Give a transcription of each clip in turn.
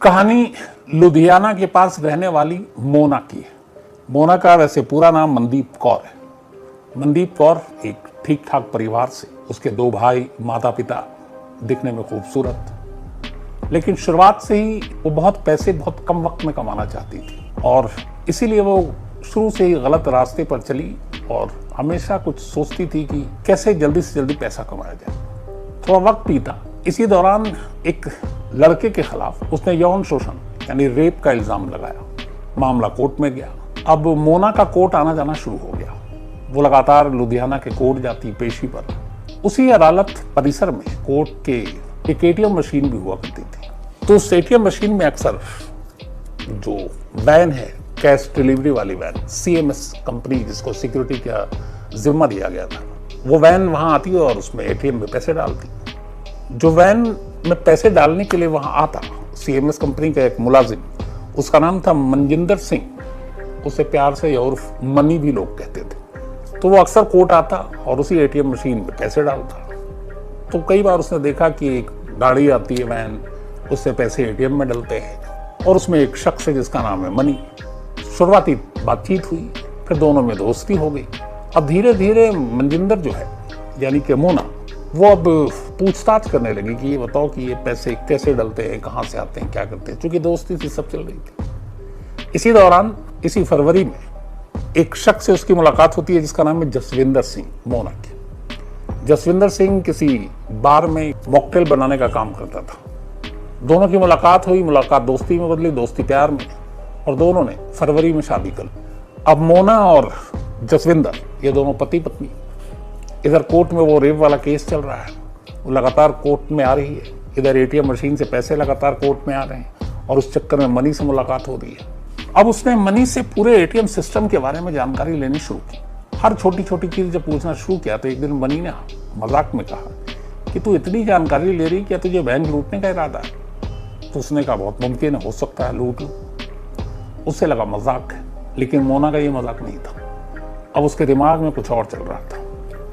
कहानी लुधियाना के पास रहने वाली मोना की है। मोना का वैसे पूरा नाम मनदीप कौर है। मनदीप कौर एक ठीक ठाक परिवार से, उसके 2 भाई, माता पिता, दिखने में खूबसूरत, लेकिन शुरुआत से ही वो बहुत पैसे बहुत कम वक्त में कमाना चाहती थी और इसीलिए वो शुरू से ही गलत रास्ते पर चली और हमेशा कुछ सोचती थी कि कैसे जल्दी से जल्दी पैसा कमाया जाए। थोड़ा वक्त बीता। इसी दौरान एक लड़के के खिलाफ उसने यौन शोषण यानी रेप का इल्जाम लगाया। मामला कोर्ट में गया। अब मोना का कोर्ट आना जाना शुरू हो गया। वो लगातार लुधियाना के कोर्ट जाती पेशी पर। उसी अदालत परिसर में कोर्ट के एक एटीएम मशीन भी हुआ करती थी। तो उस एटीएम मशीन में अक्सर जो वैन है, कैश डिलीवरी वाली वैन, सीएमएस कंपनी जिसको सिक्योरिटी का जिम्मा दिया गया था, वो वैन वहां आती और उसमें एटीएम में पैसे डालती। जो वैन में पैसे डालने के लिए वहां आता, सीएमएस कंपनी का एक मुलाजिम, उसका नाम था मनजिंदर सिंह। उसे प्यार से और मनी भी लोग कहते थे। तो वो अक्सर कोर्ट आता और उसी एटीएम मशीन में पैसे डालता। तो कई बार उसने देखा कि एक गाड़ी आती है वैन, उससे पैसे एटीएम में डलते हैं और उसमें एक शख्स है जिसका नाम है मनी। शुरुआती बातचीत हुई, फिर दोनों में दोस्ती हो गई। अब धीरे धीरे मनजिंदर जो है यानी कि मोना, वो अब पूछताछ करने लगी कि ये बताओ कि ये पैसे कैसे डलते हैं, कहाँ से आते हैं, क्या करते हैं, क्योंकि दोस्ती थी, सब चल रही थी। इसी दौरान इसी फरवरी में एक शख्स से उसकी मुलाकात होती है जिसका नाम है जसविंदर सिंह। मोना की जसविंदर सिंह किसी बार में मॉकटेल बनाने का काम करता था। दोनों की मुलाकात हुई, मुलाकात दोस्ती में बदली, दोस्ती प्यार में, और दोनों ने फरवरी में शादी कर ली। अब मोना और जसविंदर ये दोनों पति पत्नी। इधर कोर्ट में वो रेप वाला केस चल रहा है, वो लगातार कोर्ट में आ रही है। इधर एटीएम मशीन से पैसे लगातार कोर्ट में आ रहे हैं और उस चक्कर में मनी से मुलाकात हो रही है। अब उसने मनी से पूरे एटीएम सिस्टम के बारे में जानकारी लेनी शुरू की। हर छोटी छोटी चीज जब पूछना शुरू किया तो एक दिन मनी ने मजाक में कहा कि तू इतनी जानकारी ले रही, क्या तुझे बैंक लूटने का इरादा है? तो उसने कहा बहुत मुमकिन है, हो सकता है लूट लूं। उससे लगा मजाक है, लेकिन मोना का ये मजाक नहीं था। अब उसके दिमाग में कुछ और चल रहा था।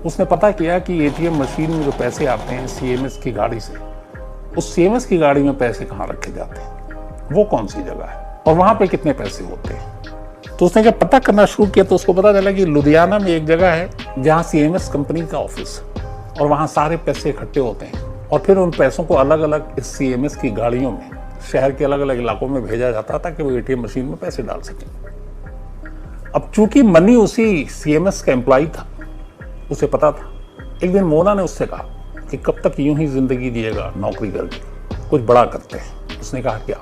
उसने पता किया कि एटीएम मशीन में जो पैसे आते हैं सीएमएस की गाड़ी से, उस सीएमएस की गाड़ी में पैसे कहाँ रखे जाते हैं, वो कौन सी जगह है और वहां पे कितने पैसे होते हैं। तो उसने जब पता करना शुरू किया तो उसको पता चला कि लुधियाना में एक जगह है जहाँ सीएमएस कंपनी का ऑफिस है और वहाँ सारे पैसे इकट्ठे होते हैं और फिर उन पैसों को अलग अलग इस सीएमएस की गाड़ियों में शहर के अलग अलग इलाकों में भेजा जाता ताकि वो एटीएम मशीन में पैसे डाल सके। अब चूंकि मनी उसी सीएमएस का एम्प्लॉय था, उसे पता था। एक दिन मोना ने उससे कहा कि कब तक यूं ही जिंदगी जिएगा नौकरी करके, कुछ बड़ा करते हैं। उसने कहा क्या?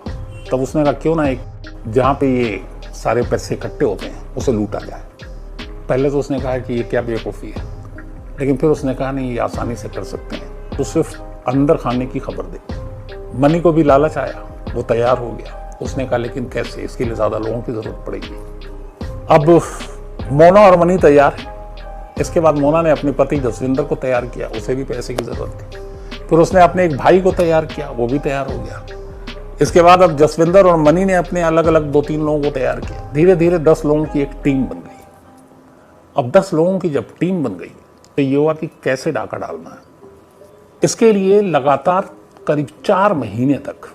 तब उसने कहा क्यों ना एक जहाँ पे ये सारे पैसे इकट्ठे होते हैं उसे लूटा जाए। पहले तो उसने कहा कि ये क्या बेवकूफ़ी है, लेकिन फिर उसने कहा नहीं, ये आसानी से कर सकते हैं, तो सिर्फ अंदर खाने की खबर दे। मनी को भी लालच आया, वो तैयार हो गया। उसने कहा लेकिन कैसे, इसके लिए ज़्यादा लोगों की ज़रूरत पड़ेगी। अब मोना और मनी तैयार है। इसके बाद मोना ने अपने पति जसविंदर को तैयार किया, उसे भी पैसे की जरूरत थी। फिर उसने अपने एक भाई को तैयार किया, वो भी तैयार हो गया। इसके बाद अब जसविंदर और मनी ने अपने अलग अलग 2-3 लोगों को तैयार किया। धीरे धीरे 10 लोगों की एक टीम बन गई। अब 10 लोगों की जब टीम बन गई तो ये हुआ कि कैसे डाका डालना है। इसके लिए लगातार करीब 4 महीने तक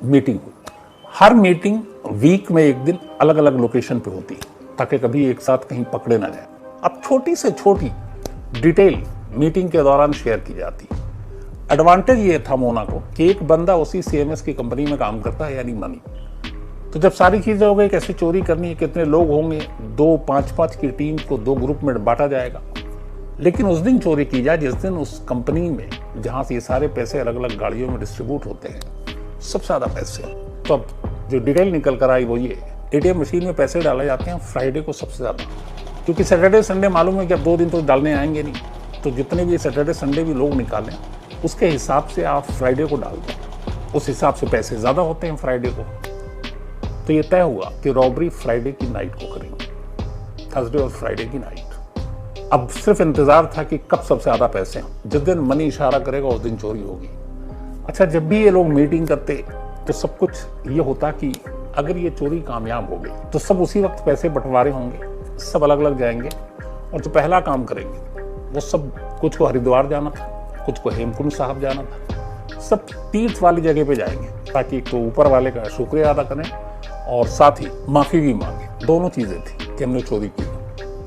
मीटिंग हुई। हर मीटिंग वीक में एक दिन अलग अलग लोकेशन पे होती ताकि कभी एक साथ कहीं पकड़े ना जाए। अब छोटी से छोटी डिटेल मीटिंग के दौरान शेयर की जाती है। एडवांटेज ये था मोना को कि एक बंदा उसी सीएमएस की कंपनी में काम करता है यानी मनी। तो जब सारी चीजें हो गई, कैसे चोरी करनी है, कितने लोग होंगे, 2-5-5 की टीम को 2 ग्रुप में बांटा जाएगा। लेकिन उस दिन चोरी की जाए जिस दिन उस कंपनी में जहां से ये सारे पैसे अलग अलग गाड़ियों में डिस्ट्रीब्यूट होते हैं, सबसे ज्यादा पैसे। तो अब जो डिटेल निकल कर आई वो ये, एटीएम मशीन में पैसे डाले जाते हैं फ्राइडे को सबसे ज्यादा, क्योंकि सैटरडे संडे मालूम है कि अब 2 दिन तो डालने आएंगे नहीं। तो जितने भी सैटरडे संडे भी लोग निकालें उसके हिसाब से आप फ्राइडे को डाल दें, उस हिसाब से पैसे ज़्यादा होते हैं फ्राइडे को। तो ये तय हुआ कि रॉबरी फ्राइडे की नाइट को करेंगे, थर्सडे और फ्राइडे की नाइट। अब सिर्फ इंतजार था कि कब सबसे ज़्यादा पैसे हैं। जिस दिन मनी इशारा करेगा उस दिन चोरी होगी। अच्छा, जब भी ये लोग मीटिंग करते तो सब कुछ ये होता कि अगर ये चोरी कामयाब हो गई तो सब उसी वक्त पैसे बंटवारे होंगे, सब अलग अलग जाएंगे और जो पहला काम करेंगे वो सब, कुछ को हरिद्वार जाना था, कुछ को हेमकुंड साहब जाना था, सब तीर्थ वाली जगह पे जाएंगे। ताकि तो ऊपर वाले का शुक्रिया अदा करें और साथ ही माफी भी मांगे। दोनों चीजें थी कि हमने चोरी की।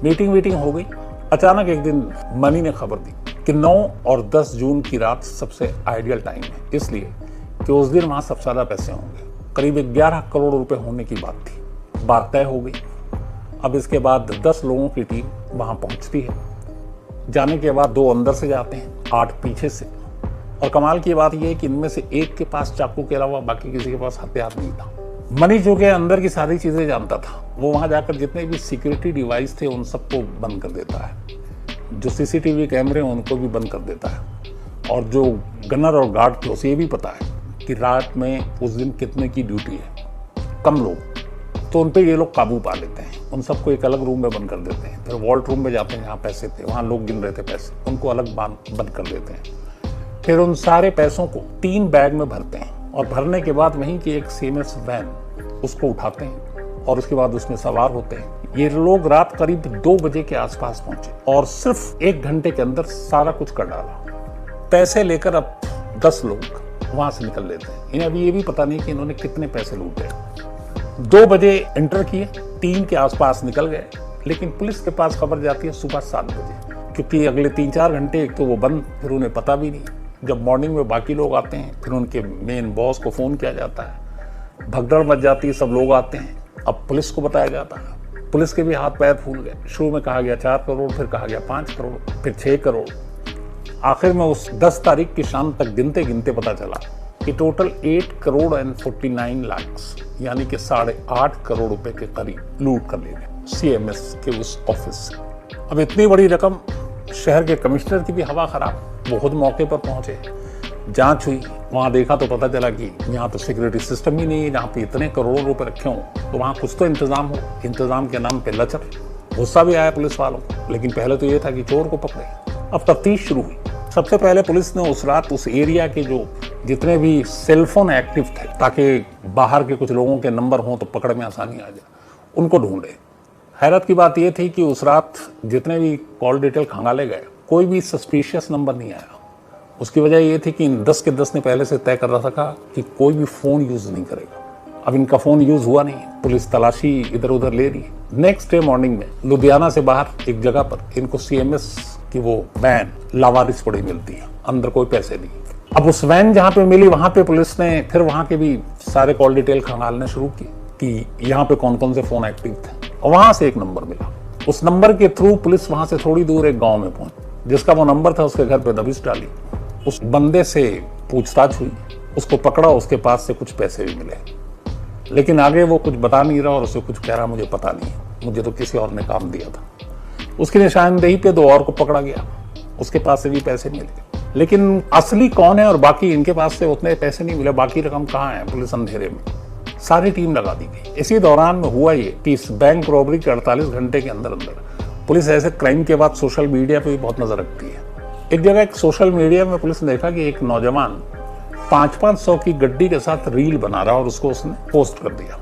मीटिंग हो गई। अचानक एक दिन मनी ने खबर दी कि 9 और 10 जून की रात सबसे आइडियल टाइम है, इसलिए कि उस दिन वहां सबसे ज्यादा पैसे होंगे। करीब 11 करोड़ रुपए होने की बात थी। बात तय हो गई। अब इसके बाद 10 लोगों की टीम वहां पहुंचती है। जाने के बाद 2 अंदर से जाते हैं, 8 पीछे से। और कमाल की बात यह है कि इनमें से एक के पास चाकू के अलावा बाकी किसी के पास हथियार नहीं था। मनी जो के अंदर की सारी चीजें जानता था, वो वहां जाकर जितने भी सिक्योरिटी डिवाइस थे उन सबको बंद कर देता है। जो सीसीटीवी कैमरे हैं उनको भी बंद कर देता है। और जो गनर और गार्ड थे उसे ये भी पता है कि रात में उस दिन कितने की ड्यूटी है, कम लोग, तो उन पे ये लोग काबू पा लेते हैं। उन सबको एक अलग रूम में बंद कर देते हैं। फिर वॉल्ट रूम में जाते हैं जहाँ पैसे थे, वहाँ लोग गिन रहे थे पैसे, उनको अलग बंद कर देते हैं। फिर उन सारे पैसों को 3 बैग में भरते हैं और भरने के बाद वहीं की एक सीएमएस वैन उसको उठाते हैं और उसके बाद उसमें सवार होते हैं। ये लोग रात करीब 2 बजे के आसपास पहुंचे और सिर्फ 1 घंटे के अंदर सारा कुछ कर डाला। पैसे लेकर अब 10 लोग वहां से निकल लेते हैं। इन्हें अभी ये भी पता नहीं कि इन्होंने कितने पैसे लूटे। 2 बजे एंटर किए, 3 के आसपास निकल गए, लेकिन पुलिस के पास खबर जाती है सुबह 7 बजे, क्योंकि अगले 3-4 घंटे एक तो वो बंद, फिर उन्हें पता भी नहीं। जब मॉर्निंग में बाकी लोग आते हैं, फिर उनके मेन बॉस को फोन किया जाता है, भगदड़ मच जाती है, सब लोग आते हैं। अब पुलिस को बताया जाता है। पुलिस के भी हाथ पैर फूल गए। शुरू में कहा गया 4 करोड़, फिर कहा गया 5 करोड़, फिर 6 करोड़। आखिर में उस 10 तारीख की शाम तक गिनते गिनते पता चला कि टोटल 8 करोड़ एंड 49 लाख, यानी कि 8.5 करोड़ रुपए के करीब लूट कर ले गए सीएमएस के उस ऑफिस से। अब इतनी बड़ी रकम, शहर के कमिश्नर की भी हवा खराब। वो खुद मौके पर पहुंचे, जांच हुई, वहां देखा तो पता चला कि यहाँ तो सिक्योरिटी सिस्टम ही नहीं है। जहाँ पे इतने करोड़ों रुपए रखे हों तो वहाँ कुछ तो इंतजाम हो। इंतजाम के नाम पे लचर। गुस्सा भी आया पुलिस वालों को, लेकिन पहले तो ये था कि चोर को पकड़े। अब तफ्तीश शुरू हुई। सबसे पहले पुलिस ने उस रात उस एरिया के जो जितने भी सेलफोन एक्टिव थे, ताकि बाहर के कुछ लोगों के नंबर हों तो पकड़ में आसानी आ जाए, उनको ढूंढे। हैरत की बात यह थी कि उस रात जितने भी कॉल डिटेल खंगाले गए, कोई भी सस्पिशियस नंबर नहीं आया। उसकी वजह यह थी कि इन 10 के 10 ने पहले से तय कर रखा था कि कोई भी फोन यूज नहीं करेगा। अब इनका फोन यूज हुआ नहीं। पुलिस तलाशी इधर उधर ले रही। नेक्स्ट डे मॉर्निंग में लुधियाना से बाहर एक जगह पर इनको सीएमएस की वो वैन लावारिस पड़ी मिलती है, अंदर कोई पैसे नहीं। अब उस वैन जहाँ पे मिली, वहां पे पुलिस ने फिर वहां के भी सारे कॉल डिटेल खंगालने शुरू की कि यहाँ पे कौन कौन से फोन एक्टिव थे। और वहां से एक नंबर मिला। उस नंबर के थ्रू पुलिस वहां से थोड़ी दूर एक गांव में पहुंची। जिसका वो नंबर था उसके घर पे दबिश डाली। उस बंदे से पूछताछ हुई, उसको पकड़ा, उसके पास से कुछ पैसे भी मिले, लेकिन आगे वो कुछ बता नहीं रहा और उसे कुछ कह रहा मुझे पता नहीं, मुझे तो किसी और ने काम दिया था। उसकी निशानदेही पे 2 और को पकड़ा गया, उसके पास से भी पैसे मिले, लेकिन असली कौन है और बाकी इनके पास से उतने पैसे नहीं मिले, बाकी रकम कहाँ है, पुलिस अंधेरे में। सारी टीम लगा दी गई। इसी दौरान में हुआ ये कि इस बैंक रॉबरी के 48 घंटे के अंदर अंदर पुलिस ऐसे क्राइम के बाद सोशल मीडिया पे भी बहुत नजर रखती है। एक जगह एक सोशल मीडिया में पुलिस ने देखा कि एक नौजवान 500-500 की गड्डी के साथ रील बना रहा और उसको उसने पोस्ट कर दिया।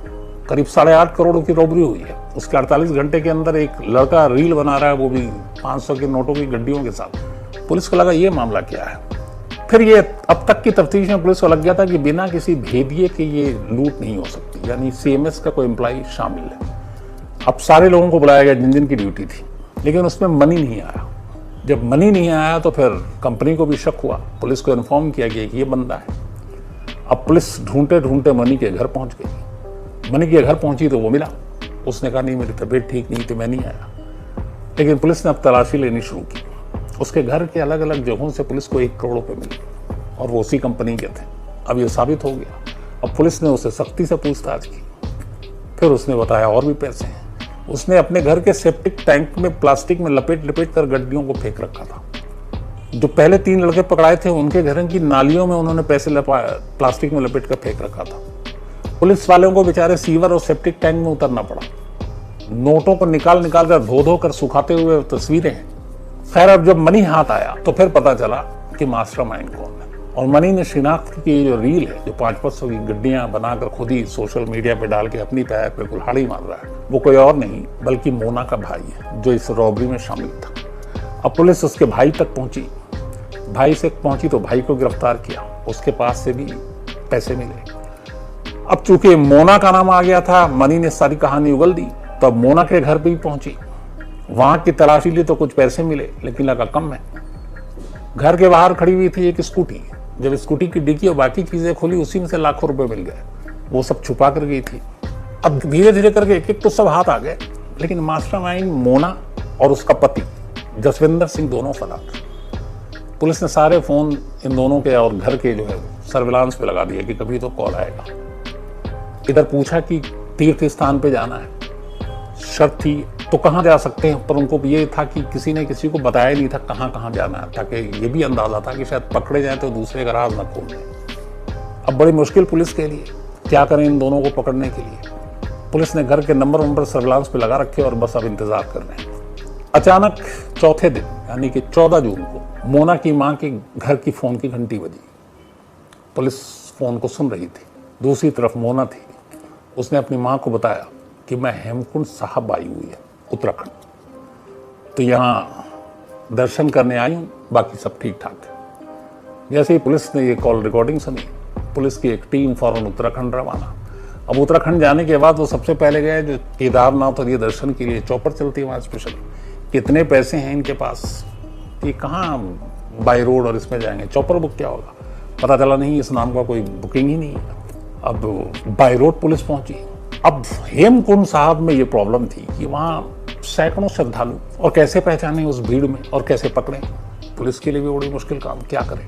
करीब 8.5 करोड़ की रॉबरी हुई है। उसके 48 घंटे के अंदर एक लड़का रील बना रहा है, वो भी 500 के नोटों की गड्डियों के साथ। पुलिस को लगा ये मामला क्या है। फिर ये अब तक की तफ्तीश में पुलिस को लग गया था कि बिना किसी भेदिए के ये लूट नहीं हो सकती, यानी सीएमएस का कोई एम्प्लॉय शामिल है। अब सारे लोगों को बुलाया गया जिन जिन की ड्यूटी थी, लेकिन उसमें मनी नहीं आया। जब मनी नहीं आया तो फिर कंपनी को भी शक हुआ। पुलिस को इन्फॉर्म किया गया कि ये बंदा है। अब पुलिस ढूंढते ढूंढते मनी के घर पहुंच गई। मनी के घर पहुंची तो वो मिला। उसने कहा नहीं, मेरी तबीयत ठीक नहीं थी, मैं नहीं आया। लेकिन पुलिस ने अब तलाशी लेनी शुरू की। उसके घर के अलग अलग जगहों से पुलिस को 1 करोड़ रुपए मिले और वो उसी कंपनी के थे। अब ये साबित हो गया। अब पुलिस ने उसे सख्ती से पूछताछ की। फिर उसने बताया और भी पैसे हैं। उसने अपने घर के सेप्टिक टैंक में प्लास्टिक में लपेट कर गड्डियों को फेंक रखा था। जो पहले 3 लड़के पकड़ाए थे उनके घर की नालियों में उन्होंने पैसे प्लास्टिक में लपेट कर फेंक रखा था। पुलिस वालों को बेचारे सीवर और सेप्टिक टैंक में उतरना पड़ा। नोटों को निकाल कर धो कर सुखाते हुए तस्वीरें हैं। खैर, अब जब मनी हाथ आया तो फिर पता चला कि मास्टरमाइंड कौन है। और मनी ने शिनाख्त की जो रील है, जो 500-500 की गड्डियां बनाकर खुद ही सोशल मीडिया पे डाल के अपनी पैर पे कुल्हाड़ी मार रहा है, वो कोई और नहीं बल्कि मोना का भाई है, जो इस रॉबरी में शामिल था। अब पुलिस उसके भाई तक पहुंची। भाई से पहुंची तो भाई को गिरफ्तार किया। उसके पास से भी पैसे मिले। अब चूंकि मोना का नाम आ गया था, मनी ने सारी कहानी उगल दी, तो अब मोना के घर पे भी पहुंची। वहां की तलाशी ली तो कुछ पैसे मिले, लेकिन लगा कम है। घर के बाहर खड़ी हुई थी एक स्कूटी। जब स्कूटी की डिक्की और बाकी चीजें खोली, उसी में से लाखों रुपए मिल गए। वो सब छुपा कर गई थी। अब धीरे धीरे करके एक एक तो सब हाथ आ गए, लेकिन मास्टरमाइंड मोना और उसका पति जसविंदर सिंह दोनों फरार। पुलिस ने सारे फोन इन दोनों के और घर के जो है सर्विलांस पे लगा दिया कि कभी तो कॉल आएगा। इधर पूछा कि तीर्थ स्थान पे जाना है, शर्त थी तो कहाँ जा सकते हैं, पर उनको ये था कि किसी ने किसी को बताया नहीं था कहाँ कहाँ जाना है, ताकि ये भी अंदाजा था कि शायद पकड़े जाए तो दूसरे का राज न खोल दें। अब बड़ी मुश्किल पुलिस के लिए, क्या करें इन दोनों को पकड़ने के लिए। पुलिस ने घर के नंबर सर्विलांस पे लगा रखे और बस अब इंतजार कर रहे हैं। अचानक चौथे दिन यानी कि 14 जून को मोना की मां के घर की फोन की घंटी बजी। पुलिस फोन को सुन रही थी। दूसरी तरफ मोना थी। उसने अपनी मां को बताया कि मैं हेमकुंड साहब आई हुई है उत्तराखंड, तो यहाँ दर्शन करने आई हूँ, बाकी सब ठीक ठाक है। जैसे ही पुलिस ने ये कॉल रिकॉर्डिंग सुनी, पुलिस की एक टीम फौरन उत्तराखंड रवाना। अब उत्तराखंड जाने के बाद वो सबसे पहले गए जो केदारनाथ और ये दर्शन के लिए चौपर चलती है वहाँ स्पेशल। कितने पैसे हैं इनके पास कि कहाँ बाय रोड और इसमें जाएंगे, चौपर बुक क्या होगा, पता चला नहीं, इस नाम का कोई बुकिंग ही नहीं है। अब बाय रोड पुलिस पहुंची। अब हेमकुंड साहब में ये प्रॉब्लम थी कि वहाँ सैकड़ों श्रद्धालु, और कैसे पहचाने उस भीड़ में और कैसे पकड़े, पुलिस के लिए भी बड़ी मुश्किल काम, क्या करें।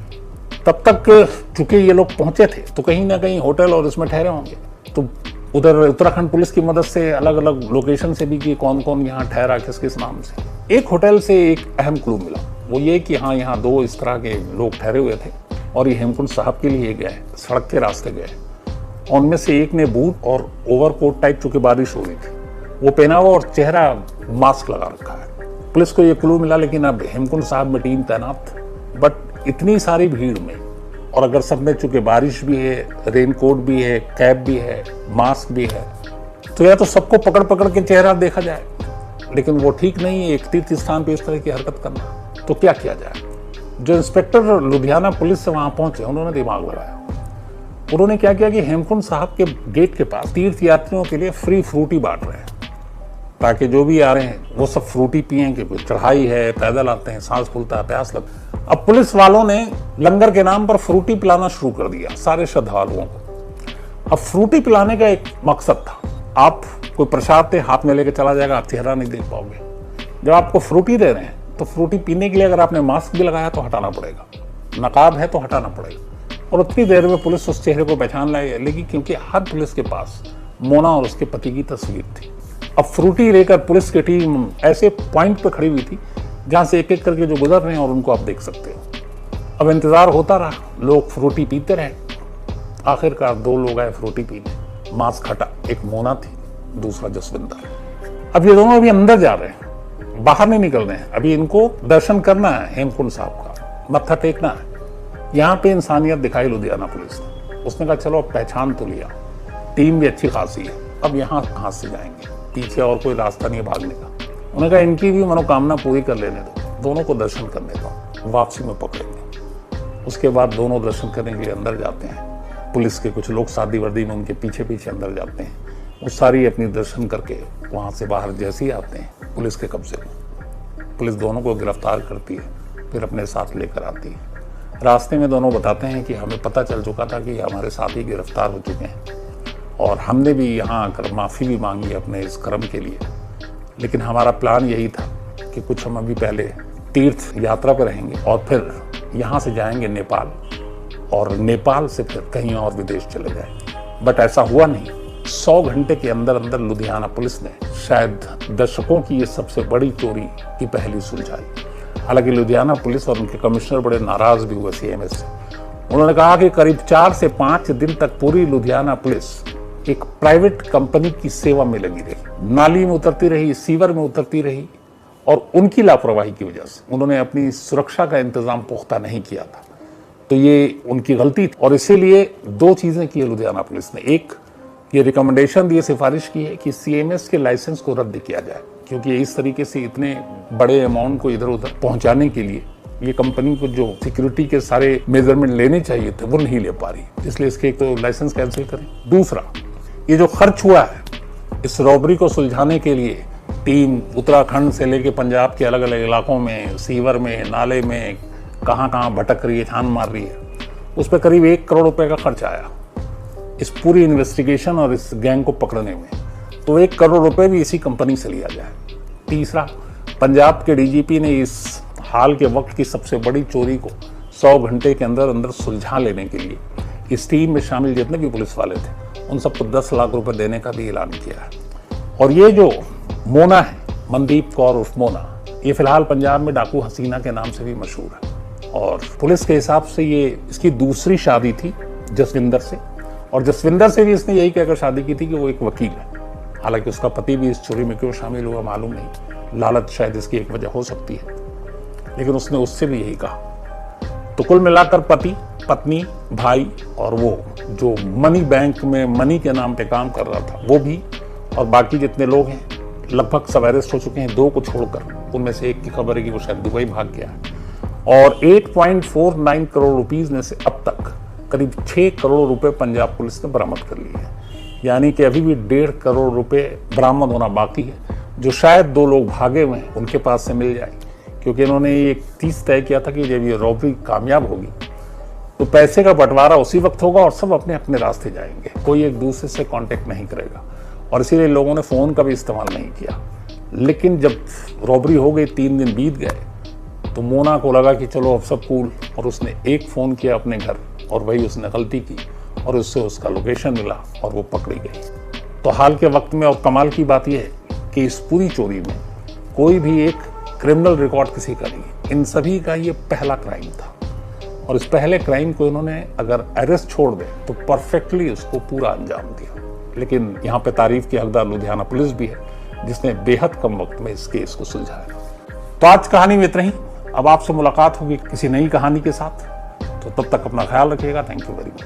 तब तक चूंकि ये लोग पहुंचे थे तो कहीं ना कहीं होटल और इसमें ठहरे होंगे, तो उधर उत्तराखंड पुलिस की मदद से अलग अलग लोकेशन से भी कि कौन कौन यहाँ ठहरा किस किस नाम से। एक होटल से एक अहम क्लू मिला, वो ये कि हाँ यहाँ 2 इस तरह के लोग ठहरे हुए थे और ये हेमकुंड साहब के लिए गए, सड़क के रास्ते गए। उनमें से एक ने बूट और ओवरकोट टाइप, चूंकि बारिश हो रही थी, वो पहना हुआ और चेहरा मास्क लगा रखा है। पुलिस को ये क्लू मिला, लेकिन अब हेमकुंड साहब में टीम तैनात, बट इतनी सारी भीड़ में, और अगर सब में चूंकि बारिश भी है, रेनकोट भी है, कैप भी है, मास्क भी है, तो या तो सबको पकड़ पकड़ के चेहरा देखा जाए, लेकिन वो ठीक नहीं है एक तीर्थ स्थान पे इस तरह की हरकत करना। तो क्या किया जाए। जो इंस्पेक्टर लुधियाना पुलिस से वहां पहुंचे, उन्होंने दिमाग लगाया। उन्होंने क्या किया कि हेमकुंड साहब के गेट के पास तीर्थ यात्रियों के लिए फ्री फ्रूटी बांट रहे हैं, ताकि जो भी आ रहे हैं वो सब फ्रूटी पिए, क्योंकि चढ़ाई है, पैदल आते हैं, सांस फूलता है, प्यास लगता। अब पुलिस वालों ने लंगर के नाम पर फ्रूटी पिलाना शुरू कर दिया सारे श्रद्धालुओं को। अब फ्रूटी पिलाने का एक मकसद था, आप कोई प्रसाद के हाथ में लेके चला जाएगा, आप चेहरा नहीं देख पाओगे। जब आपको फ्रूटी दे रहे हैं तो फ्रूटी पीने के लिए अगर आपने मास्क भी लगाया तो हटाना पड़ेगा, नकाब है तो हटाना पड़ेगा। और उतनी देर में पुलिस उस चेहरे को पहचान लाई, लेकिन क्योंकि हर पुलिस के पास मोना और उसके पति की तस्वीर थी। अब फ्रूटी लेकर पुलिस की टीम ऐसे पॉइंट पर खड़ी हुई थी जहां से एक एक करके जो गुजर रहे हैं और उनको आप देख सकते हो। अब इंतजार होता रहा, लोग फ्रूटी पीते रहे। आखिरकार 2 लोग आए फ्रूटी पीने, मास्क हटा, एक मोना थी, दूसरा जसविंदर। अब ये दोनों अभी अंदर जा रहे हैं, बाहर नहीं निकल रहे हैं। अभी इनको दर्शन करना है हेमकुंड साहब का, मत्था टेकना है। यहाँ पे इंसानियत दिखाई लुधियाना पुलिस ने। उसने कहा चलो अब पहचान तो लिया, टीम भी अच्छी खासी है, अब यहाँ कहाँ से जाएंगे, पीछे और कोई रास्ता नहीं है भागने का। उन्होंने कहा इनकी भी मनोकामना पूरी कर लेने दो, दोनों को दर्शन करने दो, वापसी में पकड़ेंगे। उसके बाद दोनों दर्शन करने के लिए अंदर जाते हैं। पुलिस के कुछ लोग सादी वर्दी में उनके पीछे पीछे अंदर जाते हैं। वो सारी अपनी दर्शन करके वहाँ से बाहर जैसे ही आते हैं पुलिस के कब्जे में। पुलिस दोनों को गिरफ्तार करती है, फिर अपने साथ लेकर आती है। रास्ते में दोनों बताते हैं कि हमें पता चल चुका था कि हमारे साथ ही गिरफ्तार हो चुके हैं और हमने भी यहाँ आकर माफ़ी भी मांगी अपने इस कर्म के लिए, लेकिन हमारा प्लान यही था कि कुछ हम अभी पहले तीर्थ यात्रा पर रहेंगे और फिर यहाँ से जाएंगे नेपाल, और नेपाल से फिर कहीं और विदेश चले जाएंगे। बट ऐसा हुआ नहीं। 100 घंटे के अंदर अंदर लुधियाना पुलिस ने शायद दशकों की ये सबसे बड़ी चोरी की पहली सुलझाई। हालांकि लुधियाना पुलिस और उनके कमिश्नर बड़े नाराज भी हुए सीएमएस से। उन्होंने कहा कि करीब 4 से 5 दिन तक पूरी लुधियाना पुलिस एक प्राइवेट कंपनी की सेवा में लगी रही, नाली में उतरती रही, सीवर में उतरती रही, और उनकी लापरवाही की वजह से उन्होंने अपनी सुरक्षा का इंतजाम पुख्ता नहीं किया था। तो ये उनकी गलती थी, और इसीलिए 2 चीजें की लुधियाना पुलिस ने। एक, ये रिकमेंडेशन दी, सिफारिश की है कि सीएमएस के लाइसेंस को रद्द किया जाए, क्योंकि इस तरीके से इतने बड़े अमाउंट को इधर उधर पहुंचाने के लिए ये कंपनी को जो सिक्योरिटी के सारे मेजरमेंट लेने चाहिए थे वो नहीं ले पा रही, इसलिए इसके एक तो लाइसेंस कैंसिल करें। दूसरा, ये जो खर्च हुआ है इस रॉबरी को सुलझाने के लिए, टीम उत्तराखंड से लेके पंजाब के अलग अलग इलाकों में, सीवर में, नाले में, कहाँ कहाँ भटक रही है, छान मार रही है, उस पर करीब 1 करोड़ रुपए का खर्च आया इस पूरी इन्वेस्टिगेशन और इस गैंग को पकड़ने में। तो 1 करोड़ रुपए भी इसी कंपनी से लिया जाए। तीसरा, पंजाब के डीजीपी ने इस हाल के वक्त की सबसे बड़ी चोरी को 100 घंटे के अंदर अंदर सुलझा लेने के लिए इस टीम में शामिल जितने भी पुलिस वाले थे उन सबको 10 लाख रुपए देने का भी ऐलान किया है। और ये जो मोना है, मनदीप कौर उर्फ मोना, ये फिलहाल पंजाब में डाकू हसीना के नाम से भी मशहूर है। और पुलिस के हिसाब से ये इसकी दूसरी शादी थी जसविंदर से, और जसविंदर से भी इसने यही कहकर शादी की थी कि वो एक वकील है। हालांकि उसका पति भी इस चोरी में क्यों शामिल हुआ मालूम नहीं, लालच शायद इसकी एक वजह हो सकती है, लेकिन उसने उससे भी यही कहा। तो कुल मिलाकर पति, पत्नी, भाई और वो जो मनी बैंक में मनी के नाम पे काम कर रहा था वो भी, और बाकी जितने लोग हैं लगभग सब अरेस्ट हो चुके हैं, 2 को छोड़कर। उनमें से एक की खबर है कि वो शायद दुबई भाग गया है। और 8.49 करोड़ रुपीस में से अब तक करीब 6 करोड़ रुपए पंजाब पुलिस ने बरामद कर लिए हैं। यानी कि अभी भी 1.5 करोड़ रुपए बरामद होना बाकी है, जो शायद 2 लोग भागे हुए हैं उनके पास से मिल जाए, क्योंकि इन्होंने एक चीज तय किया था कि जब ये रॉबरी कामयाब होगी तो पैसे का बंटवारा उसी वक्त होगा और सब अपने अपने रास्ते जाएंगे, कोई एक दूसरे से कांटेक्ट नहीं करेगा। और इसीलिए लोगों ने फोन का भी इस्तेमाल नहीं किया। लेकिन जब रॉबरी हो गई, 3 दिन बीत गए, तो मोना को लगा कि चलो अब सब कूल, और उसने एक फोन किया अपने घर, और वही उसने गलती की और उससे उसका लोकेशन मिला और वो पकड़ी गई। तो हाल के वक्त में और कमाल की बात यह है कि इस पूरी चोरी में कोई भी एक क्रिमिनल रिकॉर्ड किसी का नहीं, इन सभी का ये पहला क्राइम था। और इस पहले क्राइम को इन्होंने अगर अरेस्ट छोड़ दे तो परफेक्टली उसको पूरा अंजाम दिया। लेकिन यहाँ पे तारीफ की हकदार लुधियाना पुलिस भी है, जिसने बेहद कम वक्त में इस केस को सुलझाया। तो आज कहानी में इतना ही। अब आपसे मुलाकात होगी किसी नई कहानी के साथ, तो तब तक अपना ख्याल रखिएगा। Thank you very much.